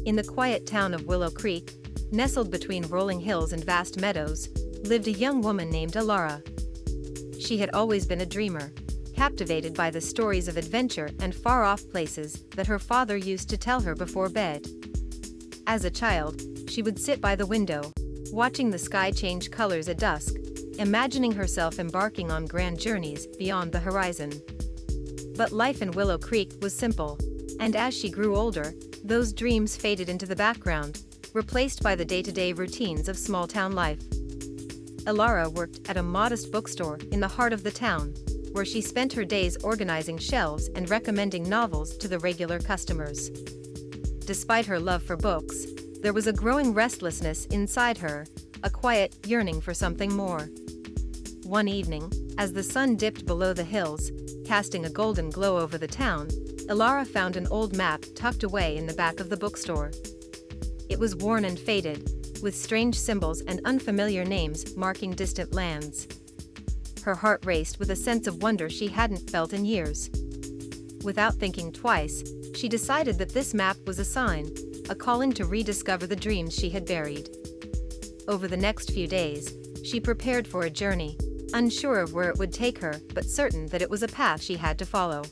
In the quiet town of Willow Creek, nestled between rolling hills and vast meadows, lived a young woman named Elara. She had always been a dreamer, captivated by the stories of adventure and far-off places that her father used to tell her before bed. As a child, she would sit by the window, watching the sky change colors at dusk, imagining herself embarking on grand journeys beyond the horizon. But life in Willow Creek was simple, and as she grew older, those dreams faded into the background, replaced by the day-to-day routines of small-town life. Elara worked at a modest bookstore in the heart of the town, where she spent her days organizing shelves and recommending novels to the regular customers. Despite her love for books, there was a growing restlessness inside her, a quiet yearning for something more. One evening, as the sun dipped below the hills, casting a golden glow over the town, Elara found an old map tucked away in the back of the bookstore. It was worn and faded, with strange symbols and unfamiliar names marking distant lands. Her heart raced with a sense of wonder she hadn't felt in years. Without thinking twice, she decided that this map was a sign, a calling to rediscover the dreams she had buried. Over the next few days, she prepared for a journey, unsure of where it would take her but certain that it was a path she had to follow.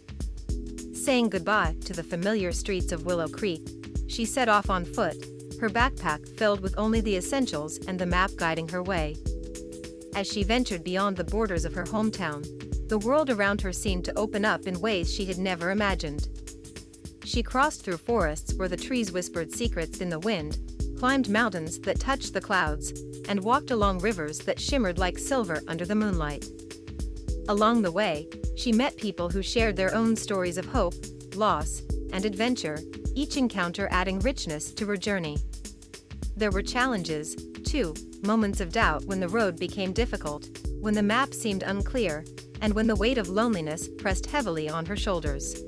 Saying goodbye to the familiar streets of Willow Creek, she set off on foot, her backpack filled with only the essentials and the map guiding her way. As she ventured beyond the borders of her hometown, the world around her seemed to open up in ways she had never imagined. She crossed through forests where the trees whispered secrets in the wind, climbed mountains that touched the clouds, and walked along rivers that shimmered like silver under the moonlight. Along the way, she met people who shared their own stories of hope, loss, and adventure, each encounter adding richness to her journey. There were challenges, too, moments of doubt when the road became difficult, when the map seemed unclear, and when the weight of loneliness pressed heavily on her shoulders.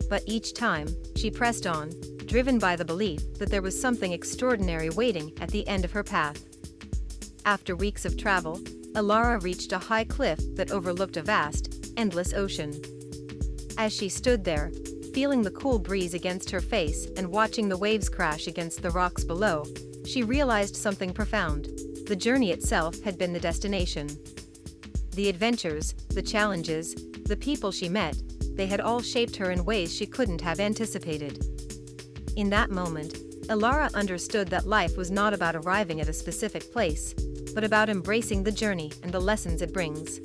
But each time, she pressed on, driven by the belief that there was something extraordinary waiting at the end of her path. After weeks of travel, Elara reached a high cliff that overlooked a vast, endless ocean. As she stood there, feeling the cool breeze against her face and watching the waves crash against the rocks below, she realized something profound. The journey itself had been the destination. The adventures, the challenges, the people she met, they had all shaped her in ways she couldn't have anticipated. In that moment, Elara understood that life was not about arriving at a specific place, but about embracing the journey and the lessons it brings.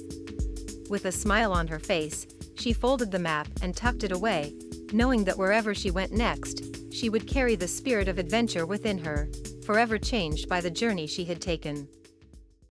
With a smile on her face, she folded the map and tucked it away, knowing that wherever she went next, she would carry the spirit of adventure within her, forever changed by the journey she had taken.